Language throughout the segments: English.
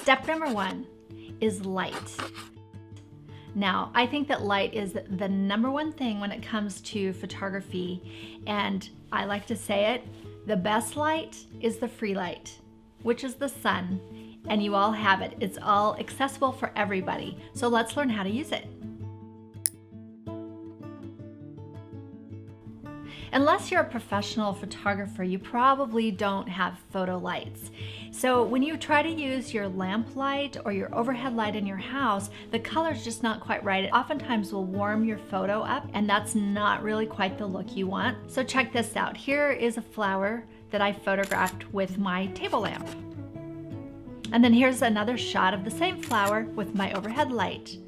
Step number 1 is light. Now, I think that light is the number one thing when it comes to photography, and I like to say it, the best light is the free light, which is the sun, and you all have it. It's all accessible for everybody, so let's learn how to use it. Unless you're a professional photographer, you probably don't have photo lights. So when you try to use your lamp light or your overhead light in your house, the color's just not quite right. It oftentimes will warm your photo up, and that's not really quite the look you want. So check this out. Here is a flower that I photographed with my table lamp. And then here's another shot of the same flower with my overhead light.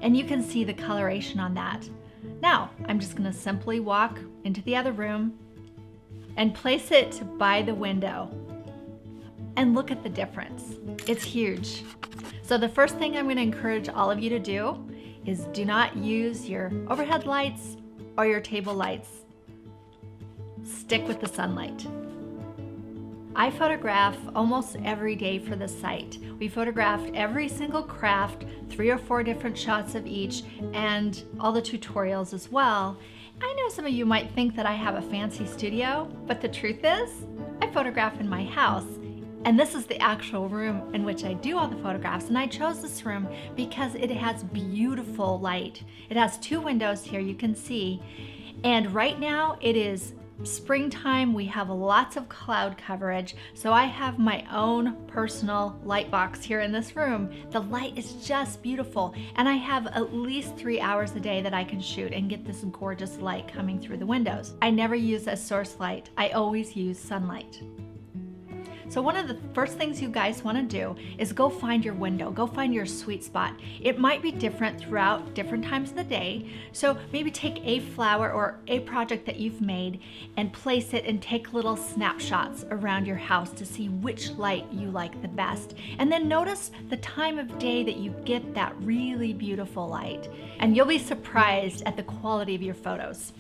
And you can see the coloration on that. Now, I'm just gonna simply walk into the other room and place it by the window. And look at the difference. It's huge. So the first thing I'm gonna encourage all of you to do is do not use your overhead lights or your table lights. Stick with the sunlight. I photograph almost every day for the site. We photographed every single craft, 3 or 4 different shots of each, and all the tutorials as well. I know some of you might think that I have a fancy studio, but the truth is, I photograph in my house. And this is the actual room in which I do all the photographs. And I chose this room because it has beautiful light. It has 2 windows here, you can see. And right now it is springtime. We have lots of cloud coverage, so I have my own personal light box here in this room. The light is just beautiful, and I have at least 3 hours a day that I can shoot and get this gorgeous light coming through the windows. I never use a source light. I always use sunlight. So one of the first things you guys want to do is go find your window, go find your sweet spot. It might be different throughout different times of the day. So maybe take a flower or a project that you've made and place it and take little snapshots around your house to see which light you like the best. And then notice the time of day that you get that really beautiful light. And you'll be surprised at the quality of your photos.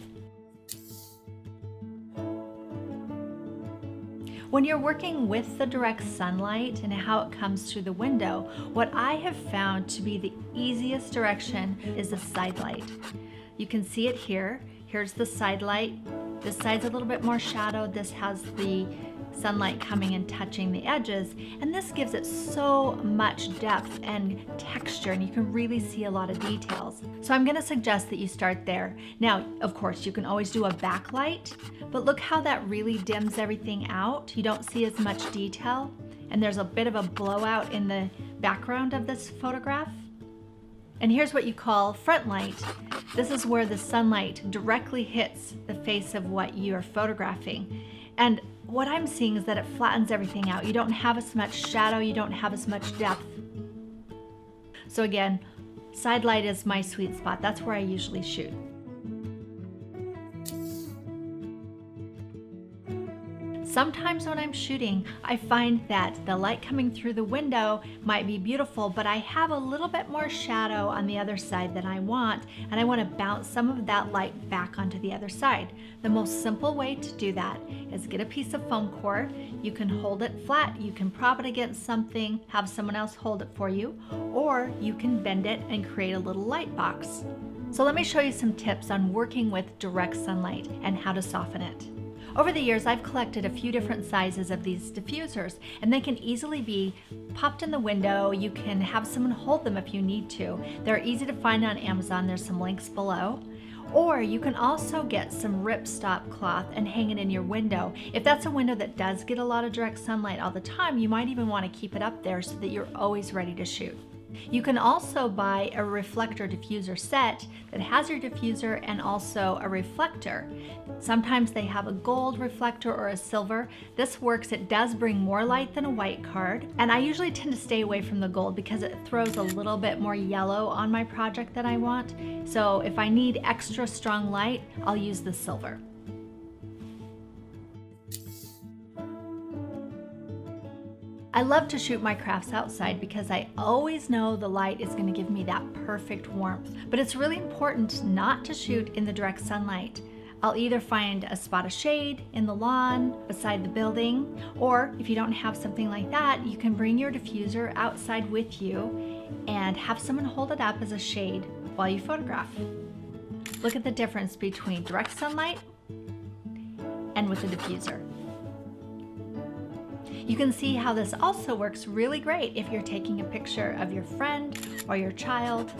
When you're working with the direct sunlight and how it comes through the window, what I have found to be the easiest direction is the side light. You can see it here. Here's the side light. This side's a little bit more shadowed. This has the sunlight coming and touching the edges, and this gives it so much depth and texture, and you can really see a lot of details. So I'm going to suggest that you start there. Now, of course, you can always do a backlight, but look how that really dims everything out. You don't see as much detail, and there's a bit of a blowout in the background of this photograph. And here's what you call front light. This is where the sunlight directly hits the face of what you are photographing. And what I'm seeing is that it flattens everything out. You don't have as much shadow, you don't have as much depth. So again, side light is my sweet spot. That's where I usually shoot. Sometimes when I'm shooting, I find that the light coming through the window might be beautiful, but I have a little bit more shadow on the other side than I want, and I want to bounce some of that light back onto the other side. The most simple way to do that is get a piece of foam core. You can hold it flat, you can prop it against something, have someone else hold it for you, or you can bend it and create a little light box. So let me show you some tips on working with direct sunlight and how to soften it. Over the years, I've collected a few different sizes of these diffusers, and they can easily be popped in the window. You can have someone hold them if you need to. They're easy to find on Amazon. There's some links below. Or you can also get some ripstop cloth and hang it in your window. If that's a window that does get a lot of direct sunlight all the time, you might even want to keep it up there so that you're always ready to shoot. You can also buy a reflector diffuser set that has your diffuser and also a reflector. Sometimes they have a gold reflector or a silver. This works. It does bring more light than a white card, and I usually tend to stay away from the gold because it throws a little bit more yellow on my project that I want. So if I need extra strong light, I'll use the silver. I love to shoot my crafts outside because I always know the light is going to give me that perfect warmth. But it's really important not to shoot in the direct sunlight. I'll either find a spot of shade in the lawn, beside the building, or if you don't have something like that, you can bring your diffuser outside with you and have someone hold it up as a shade while you photograph. Look at the difference between direct sunlight and with the diffuser. You can see how this also works really great if you're taking a picture of your friend or your child.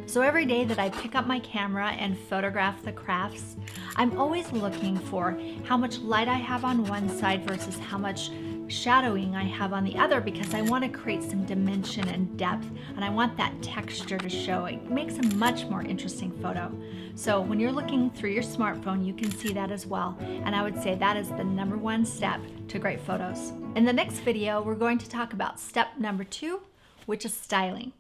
So every day that I pick up my camera and photograph the crafts, I'm always looking for how much light I have on one side versus how much shadowing I have on the other, because I want to create some dimension and depth, and I want that texture to show. It makes a much more interesting photo. So when you're looking through your smartphone, you can see that as well, and I would say that is the #1 step to great photos. In the next video, we're going to talk about step number 2, which is styling.